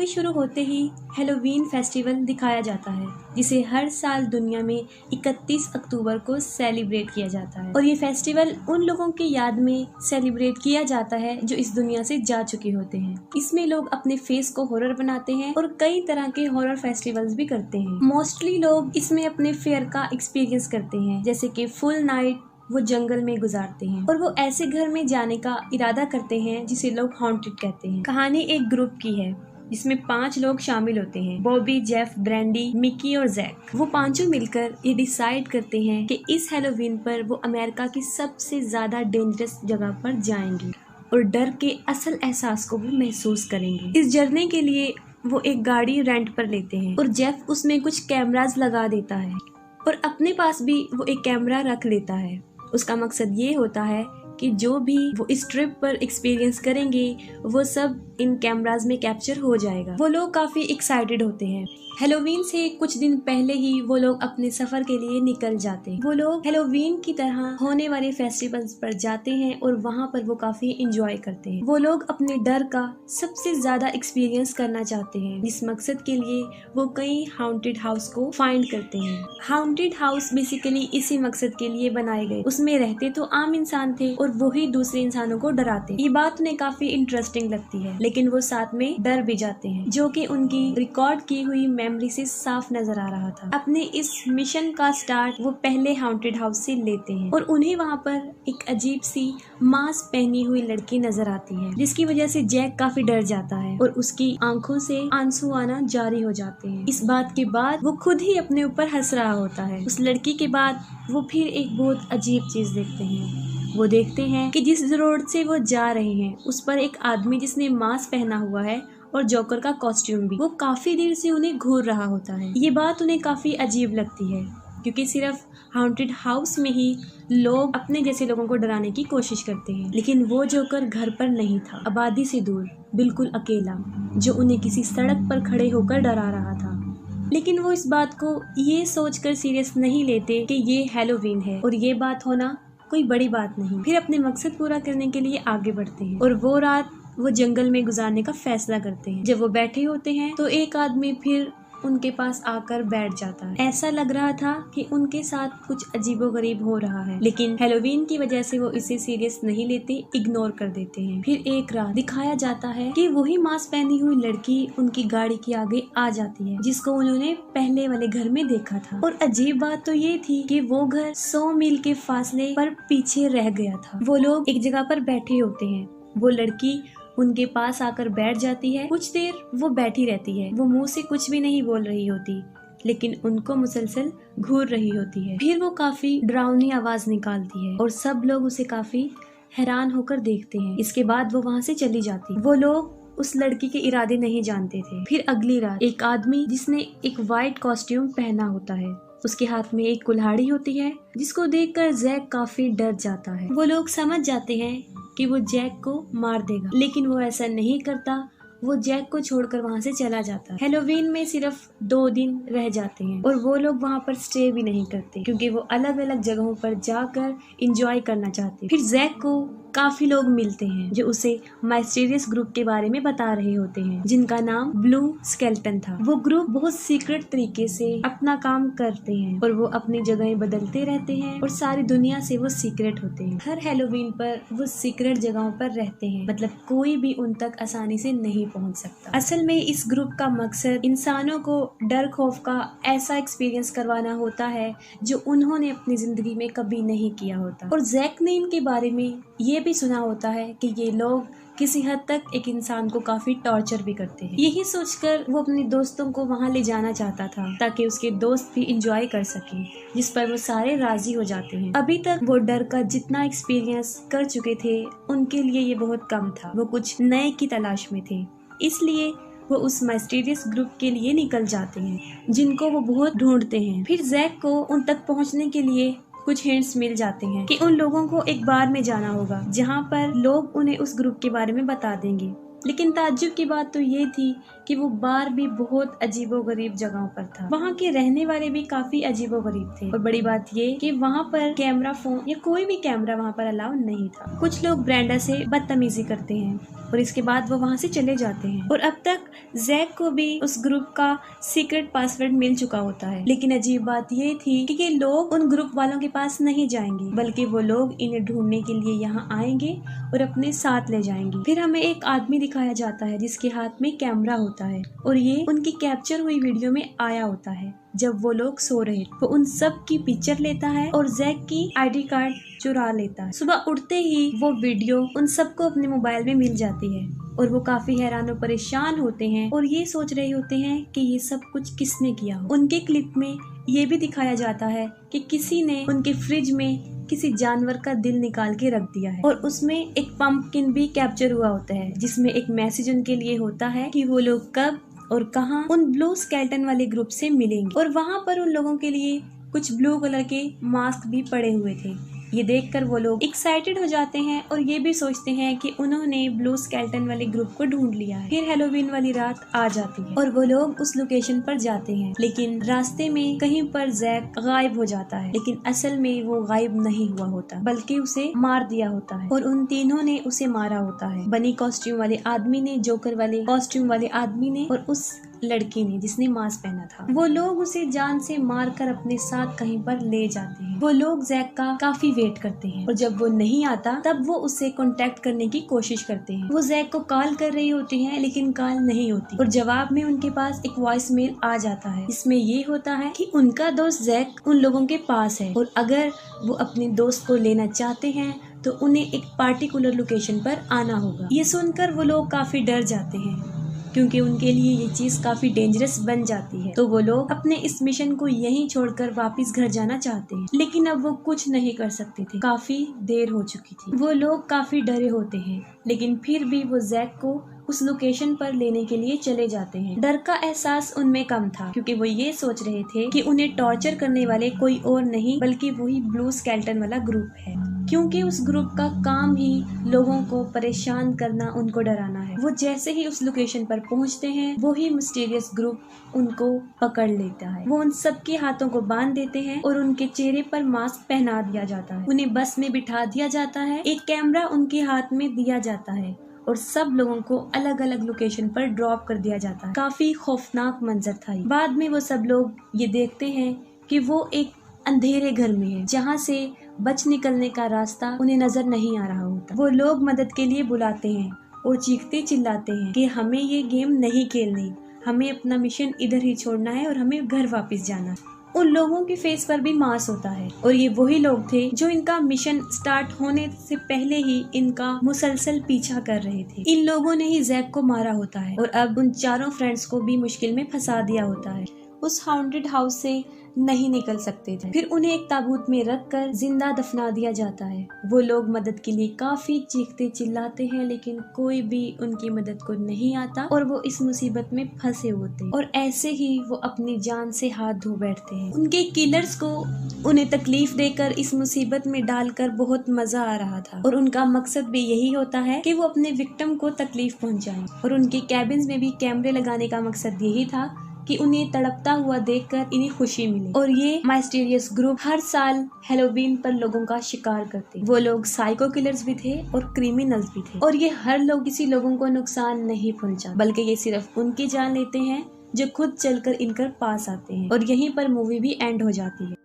Movie शुरू होते ही Halloween festival दिखाया जाता है, जिसे हर साल दुनिया में 31 अक्टूबर को सेलिब्रेट किया जाता है। और ये फेस्टिवल उन लोगों की याद में सेलिब्रेट किया जाता है जो इस दुनिया से जा चुके होते हैं। इसमें लोग अपने फेस को हॉरर बनाते हैं और कई तरह के हॉरर फेस्टिवल्स भी करते हैं। मोस्टली लोग इसमें अपने फेयर का एक्सपीरियंस करते हैं, जैसे कि फुल नाइट वो जंगल में गुजारते हैं और वो ऐसे घर में जाने का इरादा करते हैं जिसे लोग हॉन्टेड कहते हैं। कहानी एक ग्रुप की है जिसमें 5 लोग शामिल होते हैं, बॉबी, जेफ, ब्रैंडी, मिकी और जैक। वो पांचों मिलकर ये डिसाइड करते हैं कि इस हैलोवीन पर वो अमेरिका की सबसे ज्यादा डेंजरस जगह पर जाएंगे और डर के असल एहसास को वो महसूस करेंगे। इस जर्नी के लिए वो एक गाड़ी रेंट पर लेते हैं और जेफ उसमें कुछ कैमरास लगा देता है और अपने पास भी वो एक कैमरा रख लेता है। उसका मकसद ये होता है कि जो भी वो इस ट्रिप पर एक्सपीरियंस करेंगे वो सब इन कैमरास में कैप्चर हो जाएगा। वो लोग काफी एक्साइटेड होते हैं। हैलोवीन से कुछ दिन पहले ही वो लोग अपने सफर के लिए निकल जाते हैं। वो लोग हैलोवीन की तरह होने वाले फेस्टिवल्स पर जाते हैं और वहाँ पर वो काफी इंजॉय करते हैं। वो लोग अपने डर का सबसे ज्यादा एक्सपीरियंस करना चाहते हैं, जिस मकसद के लिए वो कई हाउंटेड हाउस को फाइंड करते हैं। हाउंटेड हाउस बेसिकली इसी मकसद के लिए बनाए गए। उसमें रहते तो आम इंसान थे और वही दूसरे इंसानों को डराते। ये बात उन्हें काफी इंटरेस्टिंग लगती है, लेकिन वो साथ में डर भी जाते हैं, जो कि उनकी रिकॉर्ड की हुई मेमोरी से साफ नजर आ रहा था। अपने इस मिशन का स्टार्ट वो पहले हाउंटेड हाउस से लेते हैं और उन्हें वहाँ पर एक अजीब सी मास्क पहनी हुई लड़की नजर आती है, जिसकी वजह से जैक काफी डर जाता है और उसकी आंखों से आंसू आना जारी हो जाते हैं। इस बात के बाद वो खुद ही अपने ऊपर हंस रहा होता है। उस लड़की के बाद वो फिर एक बहुत अजीब चीज देखते हैं। वो देखते हैं कि जिस रोड से वो जा रहे हैं उस पर एक आदमी जिसने मास्क पहना हुआ है और जोकर का कॉस्ट्यूम भी, वो काफी देर से उन्हें घूर रहा होता है। ये बात उन्हें काफी अजीब लगती है, क्योंकि सिर्फ हाउंटेड हाउस में ही लोग अपने जैसे लोगों को डराने की कोशिश करते हैं, लेकिन वो जोकर घर पर नहीं था, आबादी से दूर, बिल्कुल अकेला, जो उन्हें किसी सड़क पर खड़े होकर डरा रहा था। लेकिन वो इस बात को ये सोचकर सीरियस नहीं लेते कि ये हैलोवीन है और ये बात होना कोई बड़ी बात नहीं। फिर अपने मकसद पूरा करने के लिए आगे बढ़ते हैं और वो रात वो जंगल में गुजारने का फैसला करते हैं। जब वो बैठे होते हैं तो एक आदमी फिर उनके पास आकर बैठ जाता है। ऐसा लग रहा था कि उनके साथ कुछ अजीबोगरीब हो रहा है, लेकिन हैलोवीन की वजह से वो इसे सीरियस नहीं लेते, इग्नोर कर देते हैं। फिर एक रात दिखाया जाता है कि वही मास्क पहनी हुई लड़की उनकी गाड़ी के आगे आ जाती है, जिसको उन्होंने पहले वाले घर में देखा था। और अजीब बात तो ये थी कि वो घर 100 मील के फासले पर पीछे रह गया था। वो लोग एक जगह पर बैठे होते हैं। वो लड़की उनके पास आकर बैठ जाती है। कुछ देर वो बैठी रहती है। वो मुंह से कुछ भी नहीं बोल रही होती, लेकिन उनको मुसलसल घूर रही होती है। फिर वो काफी डरावनी आवाज निकालती है और सब लोग उसे काफी हैरान होकर देखते हैं। इसके बाद वो वहाँ से चली जाती। वो लोग उस लड़की के इरादे नहीं जानते थे। फिर अगली रात एक आदमी जिसने एक वाइट कॉस्ट्यूम पहना होता है, उसके हाथ में एक कुल्हाड़ी होती है, जिसको देखकर जैक काफी डर जाता है। वो लोग समझ जाते हैं कि वो जैक को मार देगा, लेकिन वो ऐसा नहीं करता। वो जैक को छोड़कर वहाँ से चला जाता है। हैलोवीन में सिर्फ 2 दिन रह जाते हैं और वो लोग वहाँ पर स्टे भी नहीं करते, क्योंकि वो अलग अलग जगहों पर जाकर एंजॉय करना चाहते। फिर जैक को काफी लोग मिलते हैं जो उसे माइस्टीरियस ग्रुप के बारे में बता रहे होते हैं, जिनका नाम ब्लू स्केलेटन था। वो ग्रुप बहुत सीक्रेट तरीके से अपना काम करते हैं और वो अपनी जगहें बदलते रहते हैं और सारी दुनिया से वो सीक्रेट होते हैं। हर हैलोवीन पर वो सीक्रेट जगहों पर रहते हैं, मतलब कोई भी उन तक आसानी से नहीं पहुंच सकता। असल में इस ग्रुप का मकसद इंसानों को डर खौफ का ऐसा एक्सपीरियंस करवाना होता है जो उन्होंने अपनी जिंदगी में कभी नहीं किया होता। और जैक ने इनके बारे में ये भी सुना होता है कि ये लोग किसी हद तक एक इंसान को काफी टॉर्चर भी करते हैं। यही सोचकर वो अपने दोस्तों को वहाँ ले जाना चाहता था ताकि उसके दोस्त भी इंजॉय कर सकें, जिस पर वो सारे राजी हो जाते हैं। अभी तक वो डर का जितना एक्सपीरियंस कर चुके थे उनके लिए ये बहुत कम था। वो कुछ नए की तलाश में थे, इसलिए वो उस माइस्टीरियस ग्रुप के लिए निकल जाते हैं, जिनको वो बहुत ढूंढते हैं। फिर जैक को उन तक पहुँचने के लिए कुछ हिंट्स मिल जाते हैं कि उन लोगों को एक बार में जाना होगा जहाँ पर लोग उन्हें उस ग्रुप के बारे में बता देंगे। लेकिन ताज्जुब की बात तो ये थी कि वो बार भी बहुत अजीबोगरीब जगहों पर था। वहाँ के रहने वाले भी काफी अजीबोगरीब थे और बड़ी बात ये कि वहाँ पर कैमरा फोन या कोई भी कैमरा वहाँ पर अलाउ नहीं था। कुछ लोग ब्रेंडा से बदतमीजी करते हैं और इसके बाद वो वहाँ से चले जाते हैं। और अब तक जैक को भी उस ग्रुप का सीक्रेट पासवर्ड मिल चुका होता है। लेकिन अजीब बात ये थी कि ये लोग उन ग्रुप वालों के पास नहीं जाएंगे, बल्कि वो लोग इन्हें ढूंढने के लिए यहाँ आएंगे और अपने साथ ले जाएंगे। फिर हमें एक आदमी दिखाया जाता है जिसके हाथ में कैमरा होता है और ये उनकी कैप्चर हुई वीडियो में आया होता है जब वो लोग सो रहे। वो उन सब की पिक्चर लेता है और जैक की आईडी कार्ड चुरा लेता है। सुबह उठते ही वो वीडियो उन सबको अपने मोबाइल में मिल जाती है और वो काफी हैरान और परेशान होते हैं और ये सोच रहे होते हैं कि ये सब कुछ किसने किया हो। उनके क्लिप में ये भी दिखाया जाता है कि किसी ने उनके फ्रिज में किसी जानवर का दिल निकाल के रख दिया है और उसमें एक पंपकिन भी कैप्चर हुआ होता है जिसमें एक मैसेज उनके लिए होता है कि वो लोग कब और कहाँ उन ब्लू स्केलेटन वाले ग्रुप से मिलेंगे। और वहाँ पर उन लोगों के लिए कुछ ब्लू कलर के मास्क भी पड़े हुए थे। ये देखकर वो लोग एक्साइटेड हो जाते हैं और ये भी सोचते हैं कि उन्होंने ब्लू स्केलेटन वाले ग्रुप को ढूंढ लिया है। फिर हैलोवीन वाली रात आ जाती है और वो लोग उस लोकेशन पर जाते हैं, लेकिन रास्ते में कहीं पर जैक गायब हो जाता है। लेकिन असल में वो गायब नहीं हुआ होता, बल्कि उसे मार दिया होता है और उन तीनों ने उसे मारा होता है। बनी कॉस्ट्यूम वाले आदमी ने, जोकर वाले कॉस्ट्यूम वाले आदमी ने और उस लड़की ने जिसने मास्क पहना था। वो लोग उसे जान से मारकर अपने साथ कहीं पर ले जाते हैं। वो लोग जैक का काफी वेट करते हैं और जब वो नहीं आता तब वो उससे कांटेक्ट करने की कोशिश करते हैं। वो जैक को कॉल कर रही होती हैं लेकिन कॉल नहीं होती और जवाब में उनके पास एक वॉइस मेल आ जाता है। इसमें ये होता है कि उनका दोस्त जैक उन लोगों के पास है और अगर वो अपने दोस्त को लेना चाहते हैं तो उन्हें एक पार्टिकुलर लोकेशन पर आना होगा। ये सुनकर वो लोग काफी डर जाते हैं क्योंकि उनके लिए ये चीज काफी डेंजरस बन जाती है। तो वो लोग अपने इस मिशन को यहीं छोड़कर वापस घर जाना चाहते हैं, लेकिन अब वो कुछ नहीं कर सकते थे, काफी देर हो चुकी थी। वो लोग काफी डरे होते हैं, लेकिन फिर भी वो जैक को उस लोकेशन पर लेने के लिए चले जाते हैं। डर का एहसास उनमें कम था क्योंकि वो ये सोच रहे थे कि उन्हें टॉर्चर करने वाले कोई और नहीं बल्कि वही ब्लू स्केलेटन वाला ग्रुप है, क्योंकि उस ग्रुप का काम ही लोगों को परेशान करना, उनको डराना है। वो जैसे ही उस लोकेशन पर पहुंचते हैं वो ही मिस्टीरियस ग्रुप उनको पकड़ लेता है। वो उन सबके हाथों को बांध देते हैं और उनके चेहरे पर मास्क पहना दिया जाता है। उन्हें बस में बिठा दिया जाता है, एक कैमरा उनके हाथ में दिया जाता है और सब लोगों को अलग अलग लोकेशन पर ड्रॉप कर दिया जाता है। काफी खौफनाक मंजर था। बाद में वो सब लोग ये देखते हैं कि वो एक अंधेरे घर में है जहाँ से बच निकलने का रास्ता उन्हें नजर नहीं आ रहा होता। वो लोग मदद के लिए बुलाते हैं और चीखते चिल्लाते हैं कि हमें ये गेम नहीं खेलनी, हमें अपना मिशन इधर ही छोड़ना है और हमें घर वापस जाना है। उन लोगों के फेस पर भी मास्क होता है और ये वही लोग थे जो इनका मिशन स्टार्ट होने से पहले ही इनका मुसलसल पीछा कर रहे थे। इन लोगों ने ही जैक को मारा होता है और अब उन चारों फ्रेंड्स को भी मुश्किल में फंसा दिया होता है। उस हाउंटेड हाउस से नहीं निकल सकते थे। फिर उन्हें एक ताबूत में रखकर जिंदा दफना दिया जाता है। वो लोग मदद के लिए काफी चीखते चिल्लाते हैं, लेकिन कोई भी उनकी मदद को नहीं आता और वो इस मुसीबत में फंसे होते हैं और ऐसे ही वो अपनी जान से हाथ धो बैठते हैं। उनके किलर्स को उन्हें तकलीफ देकर इस मुसीबत में डालकर बहुत मजा आ रहा था और उनका मकसद भी यही होता है कि वो अपने विक्टिम को तकलीफ पहुंचाएं। और उनके कैबिन्स में भी कैमरे लगाने का मकसद यही था कि उन्हें तड़पता हुआ देखकर इन्हें खुशी मिले। और ये मिस्टीरियस ग्रुप हर साल हैलोवीन पर लोगों का शिकार करते। वो लोग साइको किलर्स भी थे और क्रिमिनल्स भी थे और ये हर लोग किसी लोगों को नुकसान नहीं पहुंचा, बल्कि ये सिर्फ उनकी जान लेते हैं जो खुद चलकर इनकर पास आते हैं। और यहीं पर मूवी भी एंड हो जाती है।